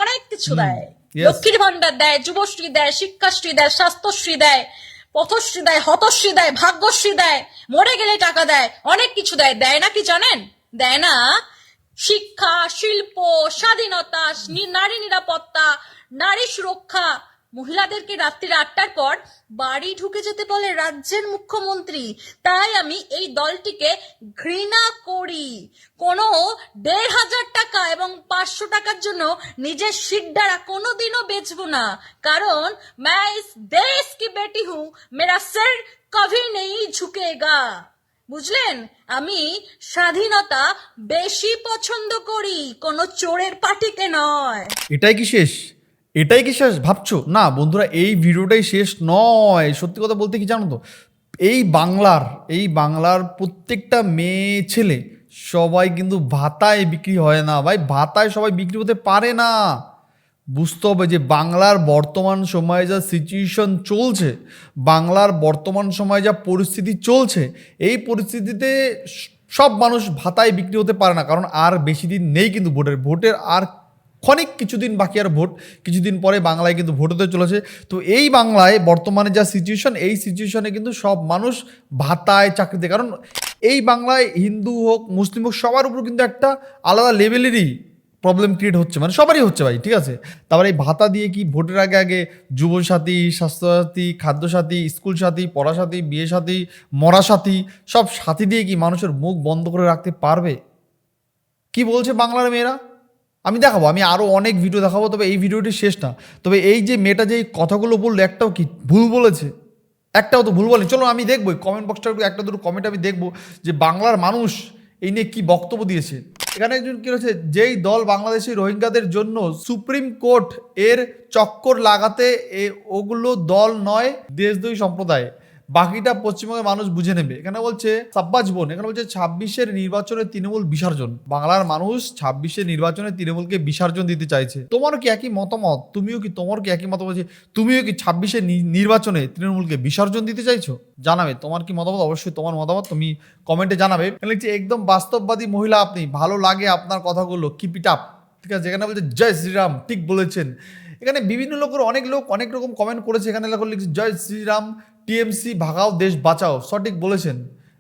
অনেক কিছু দেয়, লক্ষ্মীর ভান্ডার দেয়, যুবশ্রী দেয়, শিক্ষাশ্রী দেয়, স্বাস্থ্যশ্রী দেয়, পথশ্রী দেয়, হতশ্রী দেয়, ভাগ্যশ্রী দেয়, মরে গেলে টাকা দেয়, অনেক কিছু দেয়। দেয় না কি জানেন? দেয় না শিক্ষা, শিল্প, স্বাধীনতা, নারী নিরাপত্তা, নারী সুরক্ষা। মহিলাদেরকে রাত্রি 8টার পর বাড়ি ঢুকে যেতে বলে রাজ্যের মুখ্যমন্ত্রী। তাই আমি এই দলটিকে ঘৃণা করি। কোনো 1,500 টাকা এবং 500 টাকার জন্য নিজের শিরদাঁড়া কোনোদিনও বেচবো না, কারণ मैं इस देश की बेटी हूँ, मेरा सिर कभी नहीं झुकेगा। বুঝলেন? আমি স্বাধীনতা বেশি পছন্দ করি, কোনো চোরের পার্টিকে নয়। এটাই কি শেষ? এটাই কি শেষ ভাবছো? না বন্ধুরা, এই ভিডিওটাই শেষ নয়। সত্যি কথা বলতে কি জানো তো, এই বাংলার প্রত্যেকটা মেয়ে ছেলে সবাই কিন্তু ভাতায় বিক্রি হয় না ভাই। ভাতায় সবাই বিক্রি হতে পারে না। বুঝতে হবে যে বাংলার বর্তমান সময়ে যা সিচুয়েশন চলছে, বাংলার বর্তমান সময়ে যা পরিস্থিতি চলছে, এই পরিস্থিতিতে সব মানুষ ভাতায় বিক্রি হতে পারে না। কারণ আর বেশি দিন নেই কিন্তু ভোটের আর ক্ষণিক কিছুদিন বাকি, আর ভোট কিছুদিন পরে বাংলায় কিন্তু ভোট হতে চলেছে। তো এই বাংলায় বর্তমানে যা সিচুয়েশন, এই সিচুয়েশনে কিন্তু সব মানুষ ভাতায় চাকরিতে, কারণ এই বাংলায় হিন্দু হোক মুসলিম হোক সবার উপর কিন্তু একটা আলাদা লেভেলেরই প্রবলেম ক্রিয়েট হচ্ছে, মানে সবারই হচ্ছে ভাই, ঠিক আছে। তারপরে এই ভাতা দিয়ে কি ভোটের আগে আগে যুবসাথী, স্বাস্থ্যসাথী, খাদ্যসাথী, স্কুল সাথী, পড়াসাথী, বিয়ে সাথী, মরা সাথী, সব সাথী দিয়ে কি মানুষের মুখ বন্ধ করে রাখতে পারবে? কি বলছে বাংলার মেয়েরা আমি দেখাবো, আমি আরও অনেক ভিডিও দেখাবো, তবে এই ভিডিওটি শেষ না। তবে এই যে মেয়েটা যে কথাগুলো বললো, একটাও কি ভুল বলেছে? একটাও তো ভুল বলেনি। চলো আমি দেখবো কমেন্ট বক্সটা, একটা দুটো কমেন্ট আমি দেখবো যে বাংলার মানুষ এই নিয়ে কি বক্তব্য দিয়েছে। এখানে একজন কি রয়েছে, যেই দল বাংলাদেশি রোহিঙ্গাদের জন্য সুপ্রিম কোর্ট এর চক্কর লাগাতে, ওগুলো দল নয়, দেশদ্রোহী সম্প্রদায়, বাকিটা পশ্চিমবঙ্গের মানুষ বুঝে নেবে। এখানে বলছে সাব্বাজ বোন, এখানে বলছে 26-এর নির্বাচনে তৃণমূল বিসর্জন। বাংলার মানুষ 26-এর নির্বাচনে তৃণমূলকে বিসর্জন দিতে চাইছে। তোমার কি একই মতামত? তোমার কি একই মতামত? তুমিও কি 26-এর নির্বাচনে তৃণমূলকে বিসর্জন দিতে চাইছো? জানাবে তোমার কি মতামত, অবশ্যই তোমার মতামত তুমি কমেন্টে জানাবে। লিখছে একদম বাস্তববাদী মহিলা আপনি, ভালো লাগে আপনার কথাগুলো, কিপ ইট আপ। ঠিক আছে, এখানে বলছে জয় শ্রীরাম, ঠিক বলেছেন। এখানে বিভিন্ন লোকের অনেক রকম কমেন্ট করেছে। এখানে লিখছে জয় শ্রীরাম, টিএমসি ভাগাও দেশ বাঁচাও, সঠিক বলেছেন।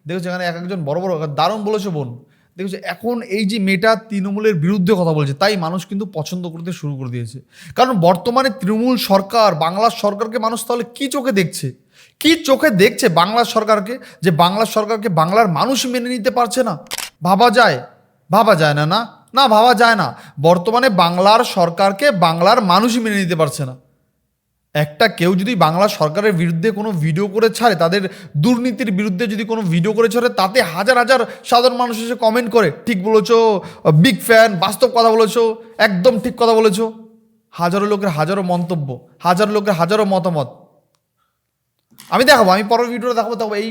দেখেছো এখানে এক একজন বড় দারুণ বলেছো বোন। দেখেছো এখন এই যে মেয়েটা তৃণমূলের বিরুদ্ধে কথা বলছে, তাই মানুষ কিন্তু পছন্দ করতে শুরু করে দিয়েছে। কারণ বর্তমানে তৃণমূল সরকার, বাংলার সরকারকে মানুষ তাহলে কি চোখে দেখছে বাংলার সরকারকে, যে বাংলার সরকারকে বাংলার মানুষ মেনে নিতে পারছে না? ভাবা যায় না না ভাবা যায় না। বর্তমানে বাংলার সরকারকে বাংলার মানুষই মেনে নিতে পারছে না। একটা কেউ যদি বাংলা সরকারের বিরুদ্ধে কোনো ভিডিও করে ছাড়ে, তাদের দুর্নীতির বিরুদ্ধে যদি কোনো ভিডিও করে ছাড়ে, তাতে হাজার হাজার সাধারণ মানুষ এসে কমেন্ট করে, ঠিক বলেছো, বিগ ফ্যান, বাস্তব কথা বলেছো, একদম ঠিক কথা বলেছো। হাজারো লোকের হাজারো মন্তব্য, হাজারো লোকের হাজারো মতামত আমি দেখাবো, আমি পরের ভিডিওটা দেখাবো। এই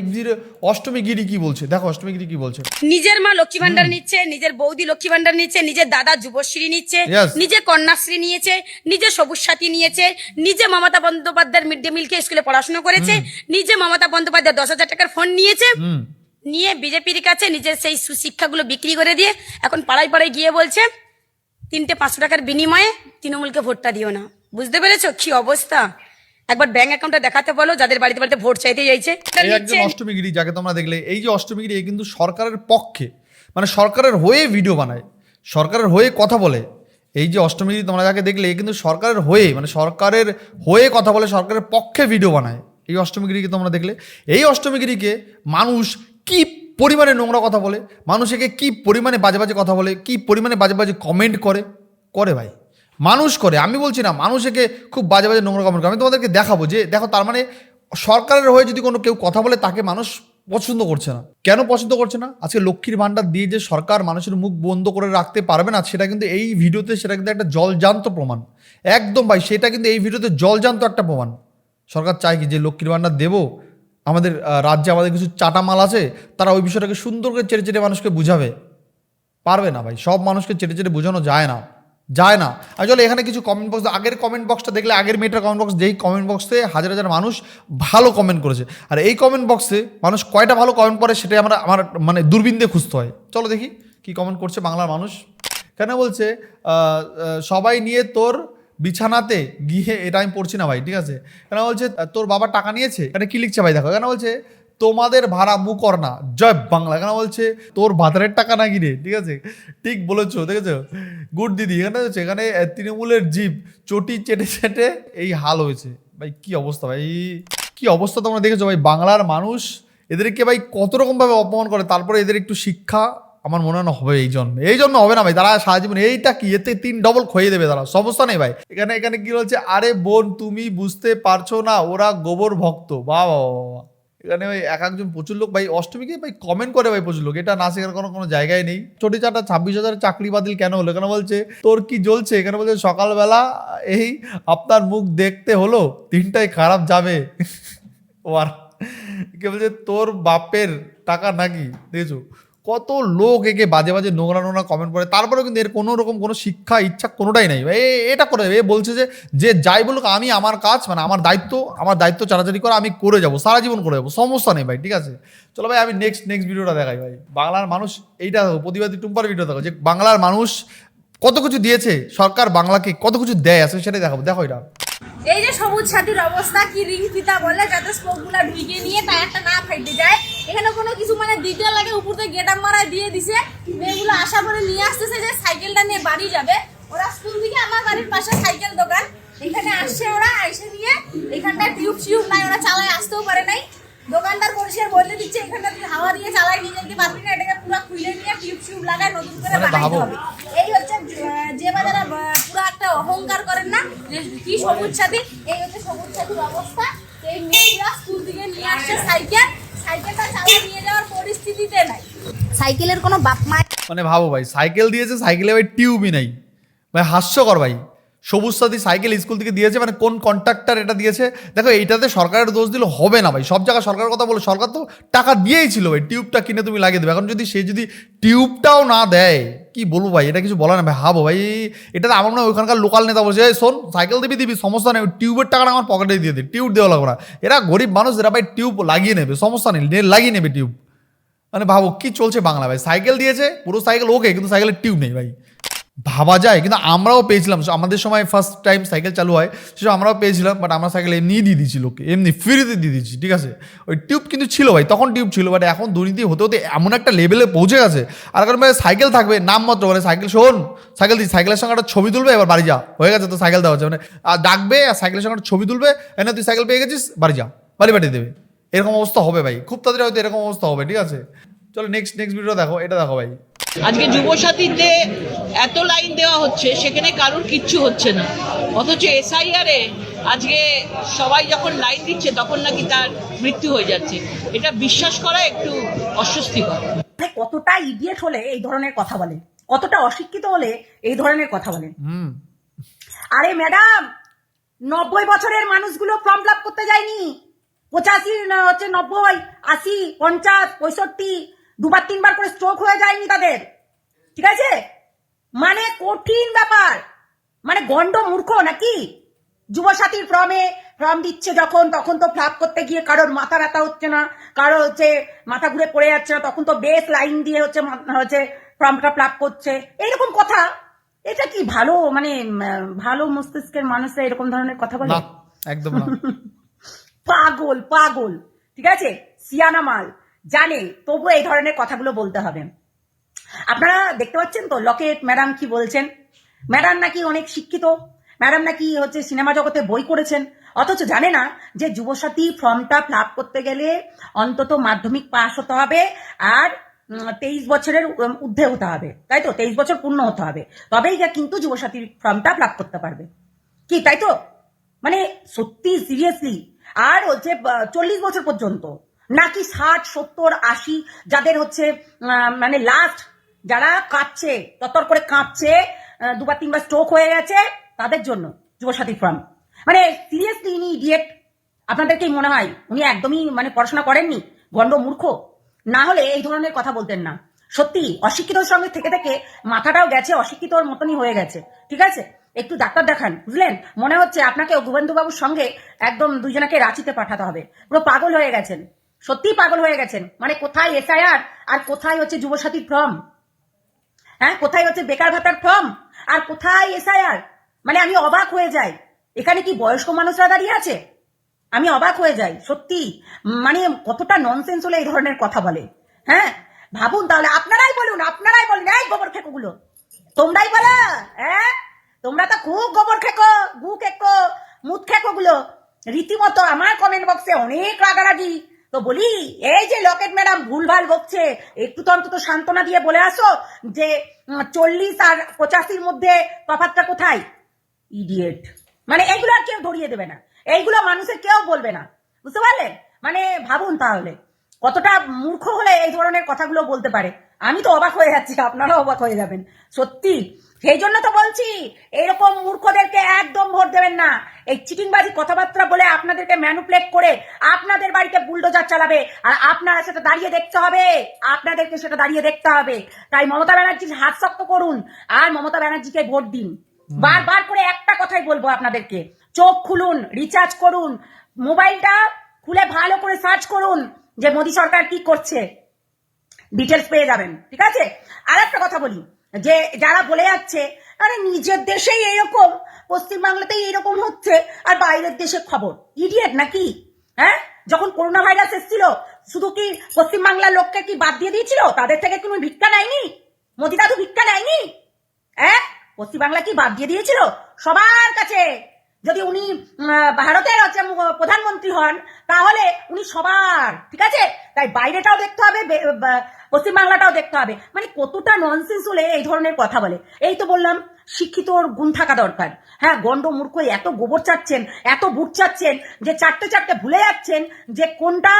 অষ্টমী গিরি কি বলছে, দেখো অষ্টমী গিরি কি বলছে। নিজের মা লক্ষ্মী ভান্ডার নিচ্ছে, নিজের বৌদি লক্ষ্মী ভান্ডার নিচ্ছে, নিজের দাদা যুবশ্রী নিচ্ছে, নিজে কন্যাশ্রী নিয়েছে, নিজে সবুজ সাথী নিয়েছে, নিজে মমতা বন্দ্যোপাধ্যায়ের মিড ডে মিলকে স্কুলে পড়াশোনা করেছে, নিজে মমতা বন্দ্যোপাধ্যায় 10,000 টাকার ফোন নিয়েছে, নিয়ে বিজেপির কাছে নিজের সেই সুশিক্ষাগুলো বিক্রি করে দিয়ে এখন পাড়ায় গিয়ে বলছে 3টে 500 টাকার বিনিময়ে তৃণমূলকে ভোটটা দিও না। বুঝতে পেরেছো কি অবস্থা? একবার ব্যাংক অ্যাকাউন্টটা দেখাতে বলো যাদের বাড়িতে ভোট চাইতে যাইছে। একজন অষ্টমীগিরি যাকে তোমরা দেখলে, এই যে অষ্টমীগিরি, এই কিন্তু সরকারের পক্ষে, মানে সরকারের হয়ে ভিডিও বানায়, সরকারের হয়ে কথা বলে। এই যে অষ্টমীগিরি তোমরা যাকে দেখলে, এই কিন্তু সরকারের হয়ে, মানে সরকারের হয়ে কথা বলে, সরকারের পক্ষে ভিডিও বানায়। এই অষ্টমীগিরিকে তোমরা দেখলে, এই অষ্টমীগিরিকে মানুষ কি পরিমাণে নোংরা কথা বলে, মানুষ একে কি পরিমাণে বাজে বাজে কথা বলে, কি পরিমাণে বাজে বাজে কমেন্ট করে ভাই, মানুষ করে। আমি বলছি না, মানুষ একে খুব বাজে বাজে নোংরা কমেন্ট করে। আমি তোমাদেরকে দেখাবো যে দেখো, তার মানে সরকারের হয়ে যদি কেউ কথা বলে, তাকে মানুষ পছন্দ করছে না। কেন পছন্দ করছে না? আজকে লক্ষ্মীর ভান্ডার দিয়ে যে সরকার মানুষের মুখ বন্ধ করে রাখতে পারবে না, সেটা কিন্তু এই ভিডিওতে, সেটা কিন্তু একটা জলজান্ত প্রমাণ। একদম ভাই, সেটা কিন্তু এই ভিডিওতে জলজান্ত একটা প্রমাণ। সরকার চায় কি যে লক্ষ্মীর ভান্ডার দেবো, আমাদের রাজ্যে আমাদের কিছু চাটা মাল আছে, তারা ওই বিষয়টাকে সুন্দর করে চেটে মানুষকে বুঝাবে? পারবে না ভাই, সব মানুষকে চেটে বোঝানো যায় না। আসলে এখানে কিছু কমেন্ট বক্স, আগের কমেন্ট বক্সটা দেখলে, আগের মেয়েটার কমেন্ট বক্স, যেই কমেন্ট বক্সে হাজার হাজার মানুষ ভালো কমেন্ট করেছে, আর এই কমেন্ট বক্সে মানুষ কয়টা ভালো কমেন্ট করে সেটাই আমার মানে দূরবীন দিয়ে খুঁজতে হয়। চলো দেখি কি কমেন্ট করছে বাংলার মানুষ। কেন বলছে সবাই নিয়ে তোর বিছানাতে গিয়ে, এটা আমি পড়ছি না ভাই, ঠিক আছে, কেন বলছে তোর বাবা টাকা নিয়েছে, এখানে কি লিখছে ভাই দেখো, কেন বলছে তোমাদের ভাড়া মুকর না, জয় বাংলা, কেন বলছে তোর ভাতারের টাকা না কিনে, ঠিক আছে, ঠিক বলেছো, দেখেছো, গুড দিদি, এখানে হচ্ছে এখানে তৃণমূলের জীব চটি চেটে চেটে এই হাল হয়েছে ভাই, কি অবস্থা ভাই, কি অবস্থা তোমরা দেখেছো ভাই, বাংলার মানুষ এদেরকে ভাই কত রকম ভাবে অপমান করে, তারপরে এদের একটু শিক্ষা আমার মনে হয় না হবে এই জন্য হবে না ভাই, তারা সারা জীবন এইটা কি এতে 3 ডবল খইয়ে দেবে তারা, সমস্যা নেই ভাই। এখানে কি বলছে, আরে বোন তুমি বুঝতে পারছো না ওরা গোবর ভক্ত, বাবা বাবা, এখানে ভাই একজন প্রচুর লোক ভাই অষ্টমীকে ভাই কমেন্ট করে ভাই প্রচুর লোক, এটা না শেখার কোনো জায়গায় নেই। ছোটি চাটা 26,000 চাকরি বাতিল কেন হলো, কেন বলছে তোর কি জ্বলছে, এখানে বলছে সকালবেলা এই আপনার মুখ দেখতে হলো 3টায় খারাপ যাবে ওর, কে বলছে তোর বাপের টাকা নাকি, দেখেছো কত লোক একে বাজে বাজে নোংরা কমেন্ট করে, তারপরেও কিন্তু এর কোনো রকম কোনো শিক্ষা ইচ্ছা কোনোটাই নাই, এটা করে এ বলছে যে যাই বলুক আমি আমার কাজ মানে আমার দায়িত্ব চালাচালি করে আমি করে যাবো, সারা জীবন করে যাবো, সমস্যা নেই ভাই, ঠিক আছে। চলো ভাই আমি নেক্সট ভিডিওটা দেখাই ভাই, বাংলার মানুষ এইটা প্রতিবাদী টুম্পার ভিডিও দেখো, যে বাংলার মানুষ কত কিছু দিয়েছে, সরকার বাংলাকে কত কিছু দেয় আছে সেটাই দেখাবো, দেখো এটা। এই যে সবুজ সাথীর অবস্থা, কি রিং ফিতা বলে যাতে স্পোকগুলা ঢুকিয়ে নিয়ে টায়ারটা না ফাইটে যায়, এখানে কোনো কিছু মানে দিতে লাগে, উপর থেকে গেট আপ মারায় দিয়ে দিছে, মেয়েগুলো আশা করে নিয়ে আসতেছে যে সাইকেলটা নিয়ে বাড়ি যাবে, ওরা স্কুল থেকে আমার বাড়ির পাশে সাইকেল দোকান, এখানে আসছে ওরা, এসে নিয়ে এখানটা টিউব নাই, ওরা চালায় আসতেও পারে নাই, দোকানদার পরিষ্কার বলে দিচ্ছে এখানে তুই হাওয়া দিয়ে চালাই নিয়ে যেতে পারবি না, এটাকে পুরো খুলে নিয়ে টিউব লাগায় নতুন করে বানাইতে হবে। এই হচ্ছে যে বাজারা পুরো একটা অহংকার করেন না যে কি সবুজ সাথী, এই হচ্ছে সবুজ সাথীর অবস্থা। এই মেয়েরা স্কুল থেকে নিয়ে আসছে সাইকেলটা চালিয়ে নিয়ে যাওয়ার পরিস্থিতিতে নাই, সাইকেলের কোনো বাপ মা মানে ভাবো ভাই, সাইকেল দিয়েছে, সাইকেলে ভাই টিউবই নাই ভাই, হাস্যকর ভাই। সবুজ সাথী সাইকেল স্কুল থেকে দিয়েছে, মানে কোন কন্ট্রাক্টর এটা দিয়েছে, দেখো এইটাতে সরকারের দোষ দিলে হবে না ভাই, সব জায়গায় সরকারের কথা বলে, সরকার তো টাকা দিয়েই ছিল ভাই, টিউবটা কিনে তুমি লাগিয়ে দেবে, এখন যদি সে যদি টিউবটাও না দেয় কি বলবো ভাই, এটা কিছু বলা না ভাই, হাবো ভাই, এটাতে আমার মনে হয় ওইখানকার লোকাল নেতা বলছে শোন সাইকেল দিবি সমস্যা নেই, টিউবের টাকাটা আমার পকেটে দিয়ে দিই, টিউব দেওয়া লাগবে না, এরা গরিব মানুষ, এরা ভাই টিউব লাগিয়ে নেবে, সমস্যা নেই, লাগিয়ে নেবে টিউব, মানে ভাবো কি চলছে বাংলা ভাই, সাইকেল দিয়েছে পুরো সাইকেল ওকে, কিন্তু সাইকেলের টিউব নেই ভাই, ভাবা যায়। কিন্তু আমরাও পেয়েছিলাম, আমাদের সময় ফার্স্ট টাইম সাইকেল চালু হয় সেসব আমরাও পেয়েছিলাম, বাট আমরা সাইকেল এমনি দিয়ে দিচ্ছি লোককে, এমনি ফ্রিতে দিয়ে দিচ্ছি, ঠিক আছে, ওই টিউব কিন্তু ছিল ভাই, তখন টিউব ছিল, বাট এখন দুর্নীতি হতে হতে এমন একটা লেভেলে পৌঁছে গেছে, আর কারণ ভাই সাইকেল থাকবে নামমাত্র, মানে সাইকেল শোন সাইকেল দিচ্ছি, সাইকেলের সঙ্গে একটা ছবি তুলবে এবার বাড়ি যা, হয়ে গেছে তো সাইকেল দেওয়া হচ্ছে, মানে আর ডাকবে আর সাইকেলের সঙ্গে একটা ছবি তুলবে, এনে তুই সাইকেল পেয়ে গেছিস বাড়ি যা, বাড়ি পাঠিয়ে দেবে, এরকম অবস্থা হবে ভাই, খুব তাড়াতাড়ি হয়তো এরকম অবস্থা হবে, ঠিক আছে। চলো নেক্সট ভিডিও দেখো, এটা দেখো ভাই, আজকে যুবসাথীতে এত লাইন দেওয়া হচ্ছে, সেখানে কারোর কিচ্ছু হচ্ছে না, অথচ এসআইআর এ আজকে সবাই যখন লাইন দিচ্ছে তখন নাকি তার মৃত্যু হয়ে যাচ্ছে, এটা বিশ্বাস করা একটু অস্বস্তিকর। কতটা ইডিয়েট হলে এই ধরনের কথা বলেন, কতটা অশিক্ষিত হলে এই ধরনের কথা বলেন। আরে ম্যাডাম, 90 বছরের মানুষগুলো ফর্ম ফিল আপ করতে যায়নি, 85 হচ্ছে 90, 80, 50, 65 দুবার তিনবার করে স্ট্রোক হয়ে যায়নি তাদের, ঠিক আছে, মানে কঠিন ব্যাপার, মানে গন্ড মূর্খ নাকি। যুবসাথীর ফর্ম দিচ্ছে যখন, তখন তো ফিল আপ করতে গিয়ে কারোর মাথা ব্যথা হচ্ছে না, কারো হচ্ছে মাথা ঘুরে পড়ে যাচ্ছে না, তখন তো বেশ লাইন দিয়ে হচ্ছে ফর্মটা ফিল আপ করছে, এইরকম কথা। এটা কি ভালো, মানে ভালো মস্তিষ্কের মানুষরা এরকম ধরনের কথা বলে? একদম না। পাগল, ঠিক আছে, সিয়ানা মাল জানে, তবু এই ধরনের কথাগুলো বলতে হবে। আপনারা দেখতে পাচ্ছেন তো লকেট ম্যাডাম কি বলছেন, ম্যাডাম নাকি অনেক শিক্ষিত, ম্যাডাম নাকি হচ্ছে সিনেমা জগতে বই করেছেন, অথচ জানে না যে যুবসাথী ফর্মটা ফিল আপ করতে গেলে অন্তত মাধ্যমিক পাস হতে হবে, আর 23 বছরের ঊর্ধ্বে হতে হবে, তাই তো, 23 বছর পূর্ণ হতে হবে, তবেই কিন্তু যুবসাথীর ফর্মটা ফিল আপ করতে পারবে, কি তাই তো, মানে সত্যি সিরিয়াসলি। আর হচ্ছে 40 বছর পর্যন্ত নাকি 60, 70, 80 যাদের হচ্ছে মানে লাস্ট যারা কাঁপছে, ততর করে কাঁপছে, দুবার তিনবার স্ট্রোক হয়ে গেছে, তাদের জন্য যুবসাথী ফর্ম। মানে সিরিয়াসলি ইনি ইডিয়েট। আপনাদের কি মনে হয় উনি একদমই মানে পড়াশোনা করেননি, গন্ড মূর্খ? না হলে এই ধরনের কথা বলতেন না। সত্যি অশিক্ষিতর সঙ্গে থেকে থেকে মাথাটাও গেছে, অশিক্ষিতর মতনই হয়ে গেছে, ঠিক আছে। একটু ডাক্তার দেখান, বুঝলেন, মনে হচ্ছে আপনাকে গোবিন্দবাবুর সঙ্গে একদম দুজনকে রাঁচিতে পাঠাতে হবে, পুরো পাগল হয়ে গেছেন, সত্যি পাগল হয়ে গেছেন। মানে কোথায় এসআইআর আর কোথায় হচ্ছে যুবসাথীর ফর্ম, হ্যাঁ, কোথায় হচ্ছে বেকার ভাতার ফর্ম আর কোথায় এসআইআর? মানে আমি অবাক হয়ে যাই। এখানে কি বয়স্ক মানুষরা দাঁড়িয়ে আছে? আমি অবাক হয়ে যাই সত্যি। মানে কতটা ননসেন্স হলে এই ধরনের কথা বলে। হ্যাঁ, ভাবুন তাহলে, আপনারাই বলুন এই গোবর খেকোগুলো তোমরাই বলো। হ্যাঁ, তোমরা তো খুব গোবর খেকো, গু খেকো, মুখ খেকোগুলো রীতিমতো আমার কমেন্ট বক্সে অনেক রাগারাগি। তো বলি, এই যে লকেট ম্যাডাম ভুলভাল বকছে, একটু তো অন্তত সান্ত্বনা দিয়ে বলে আসো যে 40 আর 85 মধ্যে তফাৎটা কোথায়। ইডিয়েট। মানে এইগুলো আর কেউ ধরিয়ে দেবে না, এইগুলো মানুষের কেউ বলবে না, বুঝতে পারলেন? মানে ভাবুন তাহলে কতটা মূর্খ হলে এই ধরনের কথাগুলো বলতে পারে। আমি তো অবাক হয়ে যাচ্ছি, আপনারাও অবাক হয়ে যাবেন সত্যি। সেই জন্য তো বলছি, এইরকম মূর্খদেরকে একদম ভোট দেবেন না। এই চিটিংবাজি কথাবার্তা বলে আপনাদেরকে ম্যানুপুলেট করে আপনাদের বাড়িতে বুলডোজার চালাবে, আর আপনারা সেটা দাঁড়িয়ে দেখতে হবে, আপনাদেরকে সেটা দাঁড়িয়ে দেখতে হবে। তাই মমতা ব্যানার্জির হাত শক্ত করুন আর মমতা ব্যানার্জিকে ভোট দিন। বারবার করে একটা কথাই বলবো আপনাদেরকে, চোখ খুলুন, রিচার্জ করুন, মোবাইলটা খুলে ভালো করে সার্চ করুন যে মোদী সরকার কি করছে, ডিটেলস পেয়ে যাবেন, ঠিক আছে? আর একটা কথা বলি, যে যারা বলে যাচ্ছে আরে নিজের দেশেই এরকম, পশ্চিমবাংলাতেই এরকম হচ্ছে আর বাইরের দেশে খবর, ইডিয়েট নাকি? হ্যাঁ, যখন করোনা ভাইরাস এসেছিল শুধু কি পশ্চিমবাংলার লোককে কি বাদ দিয়ে দিয়েছিল? তাদের থেকে কোনো ভিক্ষা নেয়নি? মোদী দাদু ভিক্ষা নেয়নি? হ্যাঁ, পশ্চিমবাংলা কি বাদ দিয়ে দিয়েছিল? সবার কাছে যদি উনি ভারতের হচ্ছে প্রধানমন্ত্রী হন তাহলে উনি সবার, ঠিক আছে? তাই বাইরেটাও দেখতে হবে, পশ্চিমবাংলাটাও দেখতে হবে। মানে কতটা ননসেন্স হলে এই ধরনের কথা বলে। এই তো বললাম, শিক্ষিত ওর গুণ থাকা দরকার। হ্যাঁ, গন্ড মূর্খ এত গোবর চাচ্ছেন, এত বুট চাচ্ছেন যে চারটে ভুলে যাচ্ছেন যে কোনটা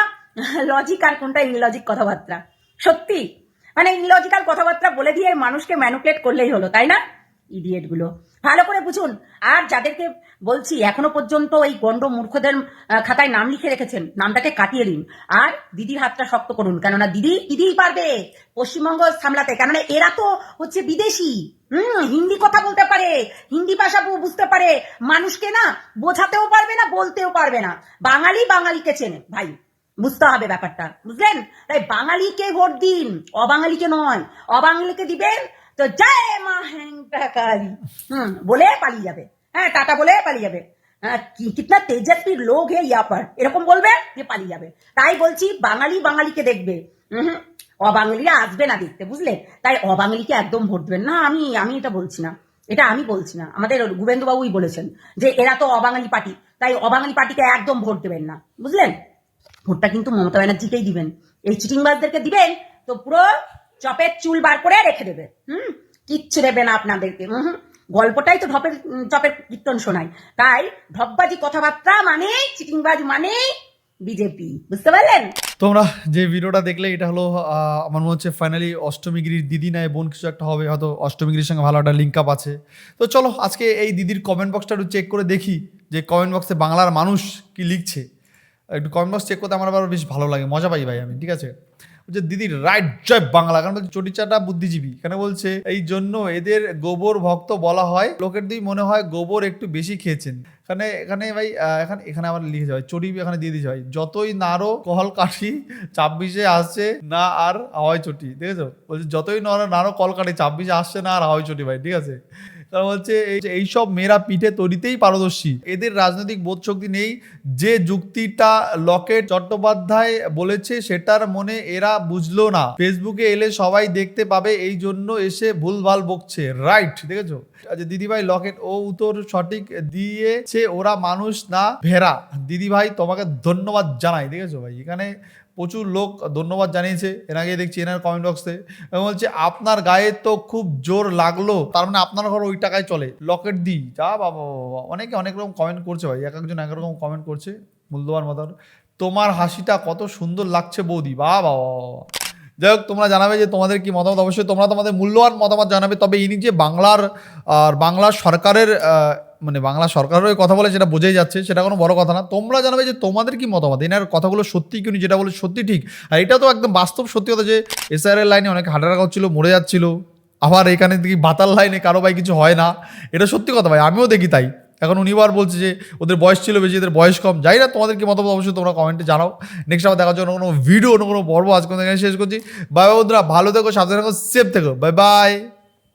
লজিক আর কোনটা ইনলজিক কথাবার্তা। সত্যি মানে ইনলজিক্যাল কথাবার্তা বলে দিয়ে মানুষকে ম্যানুপুলেট করলেই হলো, তাই না? ইডিয়েট গুলো ভালো করে বুঝুন। আর যাদেরকে বলছি এখনো পর্যন্ত এই গন্ড মূর্খদের খাতায় নাম লিখে রেখেছেন, নামটাকে কাটিয়ে দিন আর দিদির হাতটা শক্ত করুন, কেননা দিদিই পারবে পশ্চিমবঙ্গ সামলাতে। কেননা এরা তো হচ্ছে বিদেশি, হিন্দি কথা বলতে পারে, হিন্দি ভাষা বুঝতে পারে, মানুষকে না বোঝাতেও পারবে না, বলতেও পারবে না। বাঙালিকে চেনে ভাই, বুঝতে হবে ব্যাপারটা, বুঝলেন? তাই বাঙালিকে ভোট দিন, অবাঙালিকে নয়। অবাঙালিকে দিবেন তো জয় মা হ্যাংটা কালী বলে পালিয়ে যাবে। হ্যাঁ, টাটা বলে পালিয়ে যাবে। হ্যাঁ, কিতনা তেজস্বী লোক হে ইয়া পার, এরকম বলবে যে পালিয়ে যাবে। তাই বলছি বাঙালিকে দেখবে, অবাঙালিরা আসবে না দেখতে, বুঝলে? তাই অবাঙালিকে একদম ভোট দেবেন না। আমি এটা বলছি না, এটা আমি বলছি না, আমাদের গোবিন্দ বাবুই বলেছেন যে এরা তো অবাঙালি পার্টি, তাই অবাঙালি পার্টিকে একদম ভোট দেবেন না, বুঝলেন? ভোটটা কিন্তু মমতা ব্যানার্জিকেই দিবেন। এই চিটিংবাজদেরকে দিবেন তো পুরো চপের চুল বার করে রেখে দেবে। কিচ্ছু দেবে না আপনাদেরকে। গল্পটাই তো চপের কীর্তন শোনায়। তাই ঢপবাজি কথাবার্তা মানে চিটিংবাজ মানে বিজেপি, বুঝতে পারলেন? তোমরা যে ভিডিওটা দেখলে এটা হলো আমার মনে হচ্ছে ফাইনালি অষ্টমীগিরির দিদি নয় বোন কিছু একটা হবে, হয়তো অষ্টমীগিরির সঙ্গে ভালো একটা লিঙ্ক আপ আছে। তো চলো আজকে এই দিদির কমেন্ট বক্সটা একটু চেক করে দেখি যে কমেন্ট বক্সে বাংলার মানুষ কি লিখছে। একটু কমেন্ট বক্স চেক করতে আমার আবার বেশ ভালো লাগে, মজা পাই ভাই আমি, ঠিক আছে? বলছে দিদি রাইট জয় বাংলা, কারণ বলছে চটিচাটা বুদ্ধিজীবী। এখানে বলছে এই জন্য এদের গোবর ভক্ত বলা হয়, লোকের দিই মনে হয় গোবর একটু বেশি খেয়েছেন। এখানে ভাই এখানে আবার লিখে যায় চটি, এখানে দিয়ে দিয়েছে ভাই যতই নাড়ো কল কাঠি 26-এ আসছে না আর হাওয়াই চটি, দেখেছো? বলছে যতই নাড়ো কল কাঠি 26-এ আসছে না আর হাওয়াই চটি ভাই, ঠিক আছে? কারণ হচ্ছে এইসব মেয়েরা পিঠে তৈরিতেই পারদর্শী, এদের রাজনৈতিক বোধ শক্তি নেই। যে যুক্তিটা লকেট চট্টোপাধ্যায় বলেছে সেটার মনে এরা বুঝলো না, ফেসবুকে এলে সবাই দেখতে পাবে, এই জন্য এসে ভুলভাল বকছে। রাইট, দেখেছো? আচ্ছা দিদিভাই লকেট ও উত্তর সঠিক দিয়েছে, ওরা মানুষ না ভেড়া। দিদিভাই তোমাকে ধন্যবাদ জানাই, দেখেছো ভাই? এখানে প্রচুর লোক ধন্যবাদ জানিয়েছে। এর আগে দেখছি এনার কমেন্ট বক্সে এবং বলছে আপনার গায়ে তো খুব জোর লাগলো, তার মানে আপনার ঘর ওই টাকায় চলে, লকেট দি যা বাবা। অনেকে অনেক রকম কমেন্ট করছে ভাই, এক একজন এক রকম কমেন্ট করছে, মূল্যবান মতামত। তোমার হাসিটা কত সুন্দর লাগছে বৌদি, বা বাবা। যাই হোক, তোমরা জানাবে যে তোমাদের কি মতামত, অবশ্যই তোমরা তোমাদের মূল্যবান মতামত জানাবে। তবে ইনি যে বাংলা সরকারের মানে বাংলা সরকারের কথা বলে যেটা বোঝাই যাচ্ছে, সেটা কোনো বড় কথা না। তোমরা জানাবে যে তোমাদের কি মতামত, এনার কথাগুলো সত্যি কি উনি যেটা বলে সত্যি ঠিক। আর এটা তো একদম বাস্তব সত্যি কথা যে এসআইআর লাইনে অনেক হাঁটারাকা হচ্ছিল, মরে যাচ্ছিল, আবার এখানে দেখি ভাতার লাইনে কারো ভাই কিছু হয় না, এটা সত্যি কথা ভাই, আমিও দেখি তাই। এখন উনিবার বলছে যে ওদের বয়স ছিল বেশি, এদের বয়স কম। যাই না, তোমাদের কি মতামত অবশ্যই তোমরা কমেন্টে জানাও। নেক্সট আবার দেখার জন্য কোনো ভিডিও, কোনো পর্ব আজকে শেষ করছি। বাই বন্ধুরা, ভালো থেকো, সাবধানে থেকো, সেফ থেকো, বাই বাই।